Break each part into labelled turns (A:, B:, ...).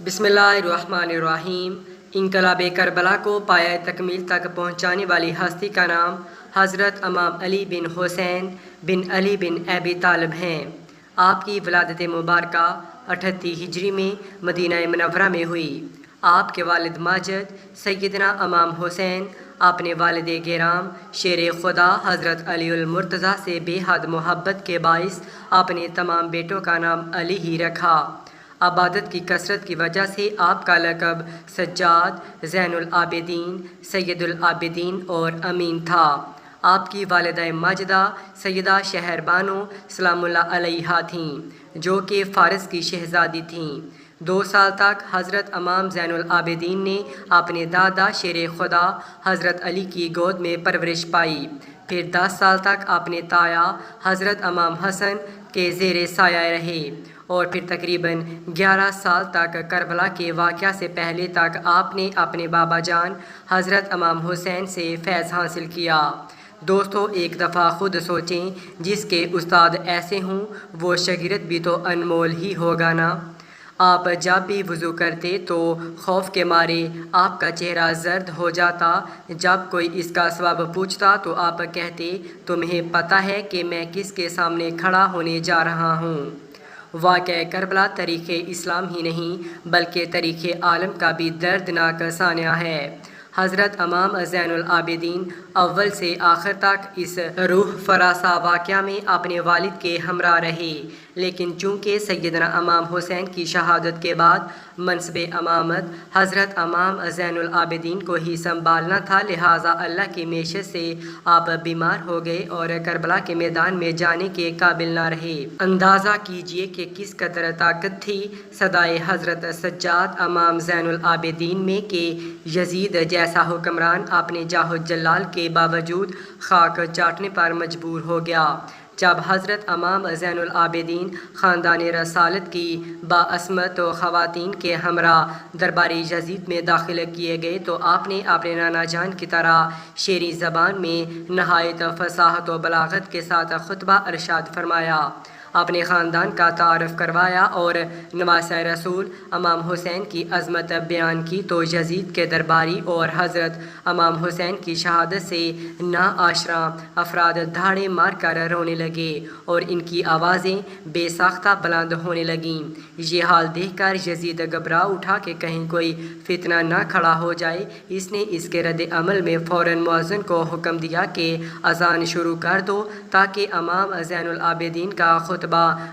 A: بسم اللہ الرحمن الرحیم۔ انقلاب کربلا کو پایہ تکمیل تک پہنچانے والی ہستی کا نام حضرت امام علی بن حسین بن علی بن ابی طالب ہیں۔ آپ کی ولادت مبارکہ 38 ہجری میں مدینہ منورہ میں ہوئی۔ آپ کے والد ماجد سیدنا امام حسین اپنے والد گرام شیر خدا حضرت علی المرتضیٰ سے بے حد محبت کے باعث اپنے تمام بیٹوں کا نام علی ہی رکھا۔ عبادت کی کثرت کی وجہ سے آپ کا لقب سجاد، زین العابدین، سید العابدین اور امین تھا۔ آپ کی والدہ ماجدہ سیدہ شہر بانو سلام اللہ علیہا تھیں، جو کہ فارس کی شہزادی تھیں۔ 2 سال تک حضرت امام زین العابدین نے اپنے دادا شیر خدا حضرت علی کی گود میں پرورش پائی۔ پھر 10 سال تک اپنے تایا حضرت امام حسن کے زیر سایہ رہے، اور پھر تقریباً 11 سال تک کربلا کے واقعہ سے پہلے تک آپ نے اپنے بابا جان حضرت امام حسین سے فیض حاصل کیا۔ دوستو، ایک دفعہ خود سوچیں، جس کے استاد ایسے ہوں وہ شاگرد بھی تو انمول ہی ہوگا نا۔ آپ جب بھی وضو کرتے تو خوف کے مارے آپ کا چہرہ زرد ہو جاتا۔ جب کوئی اس کا سبب پوچھتا تو آپ کہتے، تمہیں پتہ ہے کہ میں کس کے سامنے کھڑا ہونے جا رہا ہوں؟ واقعہ کربلا تاریخ اسلام ہی نہیں بلکہ تاریخ عالم کا بھی دردناک سانحہ ہے۔ حضرت امام زین العابدین اول سے آخر تک اس روح فراسا واقعہ میں اپنے والد کے ہمراہ رہے، لیکن چونکہ سیدنا امام حسین کی شہادت کے بعد منصب امامت حضرت امام زین العابدین کو ہی سنبھالنا تھا، لہٰذا اللہ کی معیشت سے آپ بیمار ہو گئے اور کربلا کے میدان میں جانے کے قابل نہ رہے۔ اندازہ کیجئے کہ کس قدر طاقت تھی صدائے حضرت سجاد امام زین العابدین میں کہ یزید جیسا حکمران اپنے جاہ و جلال کے باوجود خاک چاٹنے پر مجبور ہو گیا۔ جب حضرت امام زین العابدین خاندان رسالت کی باعصمت و خواتین کے ہمراہ دربار یزید میں داخل کیے گئے تو آپ نے اپنے نانا جان کی طرح شیریں زبان میں نہایت فصاحت و بلاغت کے ساتھ خطبہ ارشاد فرمایا، اپنے خاندان کا تعارف کروایا اور نواسہ رسول امام حسین کی عظمت بیان کی تو یزید کے درباری اور حضرت امام حسین کی شہادت سے ناآشنا افراد دھاڑے مار کر رونے لگے اور ان کی آوازیں بے ساختہ بلند ہونے لگیں۔ یہ حال دیکھ کر یزید گھبرا اٹھا کہ کہیں کوئی فتنہ نہ کھڑا ہو جائے۔ اس نے اس کے رد عمل میں فوراً مؤذن کو حکم دیا کہ اذان شروع کر دو تاکہ امام زین العابدین کا خطبہ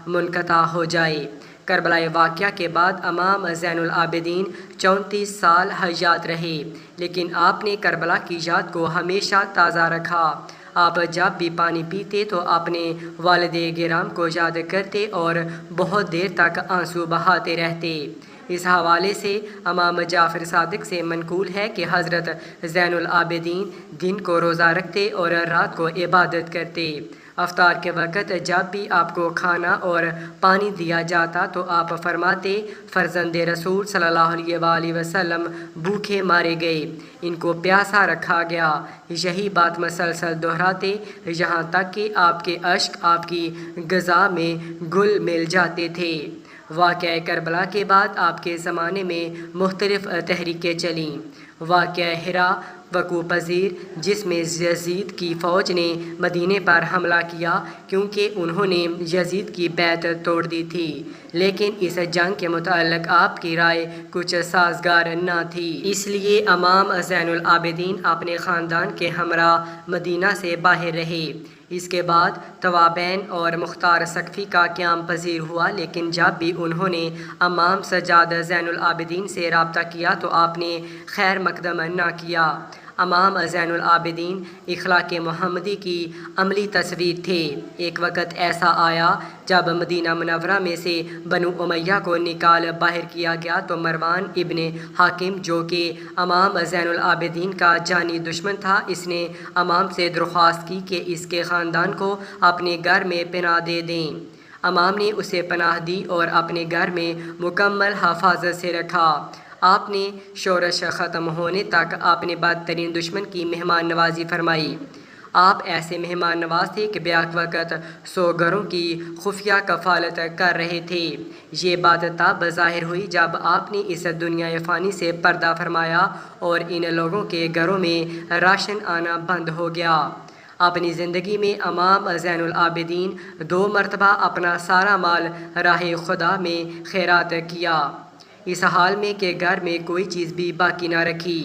A: منقطع ہو جائے۔ کربلا واقعہ کے بعد امام زین العابدین 34 سال حیات رہے، لیکن آپ نے کربلا کی یاد کو ہمیشہ تازہ رکھا۔ آپ جب بھی پانی پیتے تو اپنے والد گرام کو یاد کرتے اور بہت دیر تک آنسو بہاتے رہتے۔ اس حوالے سے امام جعفر صادق سے منقول ہے کہ حضرت زین العابدین دن کو روزہ رکھتے اور رات کو عبادت کرتے۔ افطار کے وقت جب بھی آپ کو کھانا اور پانی دیا جاتا تو آپ فرماتے، فرزند رسول صلی اللہ علیہ وآلہ وسلم بھوکے مارے گئے، ان کو پیاسا رکھا گیا۔ یہی بات مسلسل دہراتے یہاں تک کہ آپ کے اشک آپ کی غذا میں گل مل جاتے تھے۔ واقعہ کربلا کے بعد آپ کے زمانے میں مختلف تحریکیں چلیں۔ واقعہ ہرا وقوع پذیر، جس میں یزید کی فوج نے مدینے پر حملہ کیا کیونکہ انہوں نے یزید کی بیعت توڑ دی تھی، لیکن اس جنگ کے متعلق آپ کی رائے کچھ سازگار نہ تھی، اس لیے امام زین العابدین اپنے خاندان کے ہمراہ مدینہ سے باہر رہے۔ اس کے بعد توابین اور مختار سقفی کا قیام پذیر ہوا، لیکن جب بھی انہوں نے امام سجاد زین العابدین سے رابطہ کیا تو آپ نے خیر مقدم نہ کیا۔ امام زین العابدین اخلاق محمدی کی عملی تصویر تھے۔ ایک وقت ایسا آیا جب مدینہ منورہ میں سے بنو امیہ کو نکال باہر کیا گیا تو مروان ابن حاکم، جو کہ امام زین العابدین کا جانی دشمن تھا، اس نے امام سے درخواست کی کہ اس کے خاندان کو اپنے گھر میں پناہ دے دیں۔ امام نے اسے پناہ دی اور اپنے گھر میں مکمل حفاظت سے رکھا۔ آپ نے شورش ختم ہونے تک اپنے بدترین دشمن کی مہمان نوازی فرمائی۔ آپ ایسے مہمان نواز تھے کہ بیک وقت 100 گھروں کی خفیہ کفالت کر رہے تھے۔ یہ بات تب ظاہر ہوئی جب آپ نے اس دنیا فانی سے پردہ فرمایا اور ان لوگوں کے گھروں میں راشن آنا بند ہو گیا۔ اپنی زندگی میں امام زین العابدین 2 مرتبہ اپنا سارا مال راہ خدا میں خیرات کیا، اس حال میں کہ گھر میں کوئی چیز بھی باقی نہ رکھی۔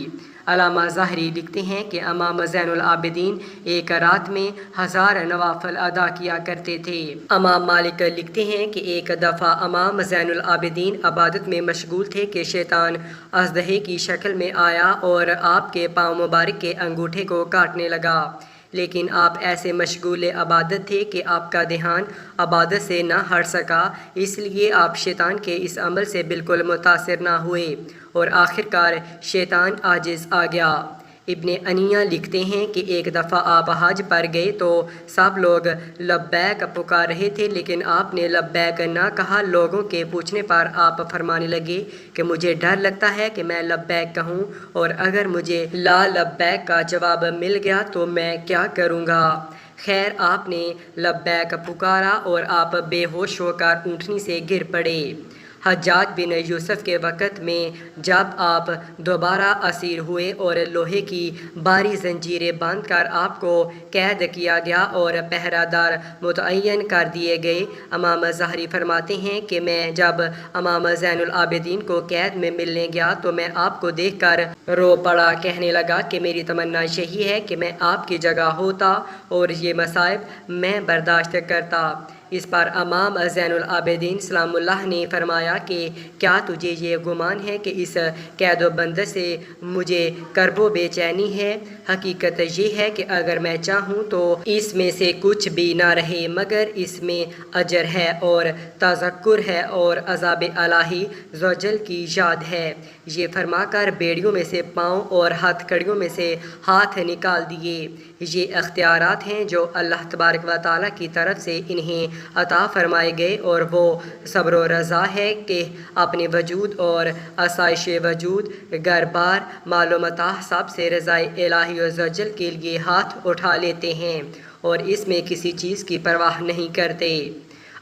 A: علامہ ظاہری لکھتے ہیں کہ امام زین العابدین ایک رات میں 1000 نوافل ادا کیا کرتے تھے۔ امام مالک لکھتے ہیں کہ ایک دفعہ امام زین العابدین عبادت میں مشغول تھے کہ شیطان اژدہے کی شکل میں آیا اور آپ کے پاؤں مبارک کے انگوٹھے کو کاٹنے لگا، لیکن آپ ایسے مشغول عبادت تھے کہ آپ کا دھیان عبادت سے نہ ہٹ سکا، اس لیے آپ شیطان کے اس عمل سے بالکل متاثر نہ ہوئے اور آخرکار شیطان عاجز آ گیا۔ ابن عنیہ لکھتے ہیں کہ ایک دفعہ آپ حج پر گئے تو سب لوگ لبیک پکار رہے تھے، لیکن آپ نے لبیک نہ کہا۔ لوگوں کے پوچھنے پر آپ فرمانے لگے کہ مجھے ڈر لگتا ہے کہ میں لبیک کہوں اور اگر مجھے لا لبیک کا جواب مل گیا تو میں کیا کروں گا؟ خیر، آپ نے لبیک پکارا اور آپ بے ہوش ہو کر اونٹنی سے گر پڑے۔ حجاج بن یوسف کے وقت میں جب آپ دوبارہ اسیر ہوئے اور لوہے کی بھاری زنجیریں باندھ کر آپ کو قید کیا گیا اور پہرہ دار متعین کر دیے گئے، امام ظاہری فرماتے ہیں کہ میں جب امام زین العابدین کو قید میں ملنے گیا تو میں آپ کو دیکھ کر رو پڑا، کہنے لگا کہ میری تمنا یہی ہے کہ میں آپ کی جگہ ہوتا اور یہ مصائب میں برداشت کرتا۔ اس پر امام زین العابدین سلام اللہ نے فرمایا کہ کیا تجھے یہ گمان ہے کہ اس قید و بند سے مجھے کرب و بے چینی ہے؟ حقیقت یہ ہے کہ اگر میں چاہوں تو اس میں سے کچھ بھی نہ رہے، مگر اس میں اجر ہے اور تذکر ہے اور عذاب الہی ذوالجلال کی یاد ہے۔ یہ فرما کر بیڑیوں میں سے پاؤں اور ہتھ کڑیوں میں سے ہاتھ نکال دیے۔ یہ اختیارات ہیں جو اللہ تبارک و تعالیٰ کی طرف سے انہیں عطا فرمائے گئے اور وہ صبر و رضا ہے کہ اپنے وجود اور آسائش وجود، گھر بار، مال و متاع سب سے رضائے الہی ذوالجلال کے لیے ہاتھ اٹھا لیتے ہیں اور اس میں کسی چیز کی پرواہ نہیں کرتے۔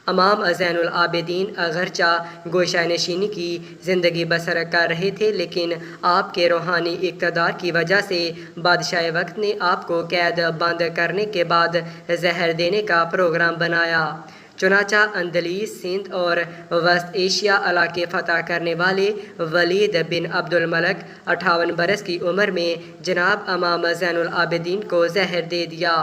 A: امام زین العابدین اگرچہ گوشہ نشینی کی زندگی بسر کر رہے تھے، لیکن آپ کے روحانی اقتدار کی وجہ سے بادشاہ وقت نے آپ کو قید بند کرنے کے بعد زہر دینے کا پروگرام بنایا۔ چنانچہ اندلس، سندھ اور وسط ایشیا علاقے فتح کرنے والے ولید بن عبد الملک 58 برس کی عمر میں جناب امام زین العابدین کو زہر دے دیا،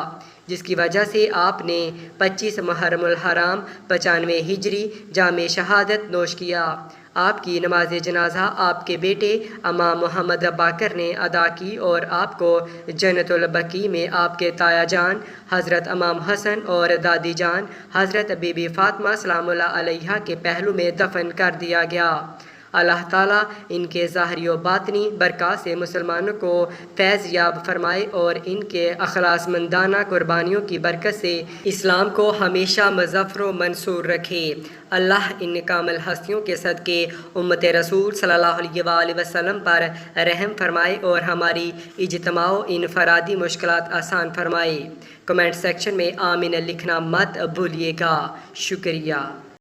A: جس کی وجہ سے آپ نے 25 محرم الحرام 95 ہجری جام شہادت نوش کیا۔ آپ کی نماز جنازہ آپ کے بیٹے امام محمد باقر نے ادا کی اور آپ کو جنت البقیع میں آپ کے تایا جان حضرت امام حسن اور دادی جان حضرت بی بی فاطمہ سلام اللہ علیہا کے پہلو میں دفن کر دیا گیا۔ اللہ تعالیٰ ان کے ظاہری و باطنی برکات سے مسلمانوں کو فیض یاب فرمائے اور ان کے اخلاص مندانہ قربانیوں کی برکت سے اسلام کو ہمیشہ مظفر و منصور رکھے۔ اللہ ان کامل ہستیوں کے صدقے امت رسول صلی اللہ علیہ وآلہ وسلم پر رحم فرمائے اور ہماری اجتماع و انفرادی مشکلات آسان فرمائے۔ کمنٹ سیکشن میں آمین لکھنا مت بھولیے گا۔ شکریہ۔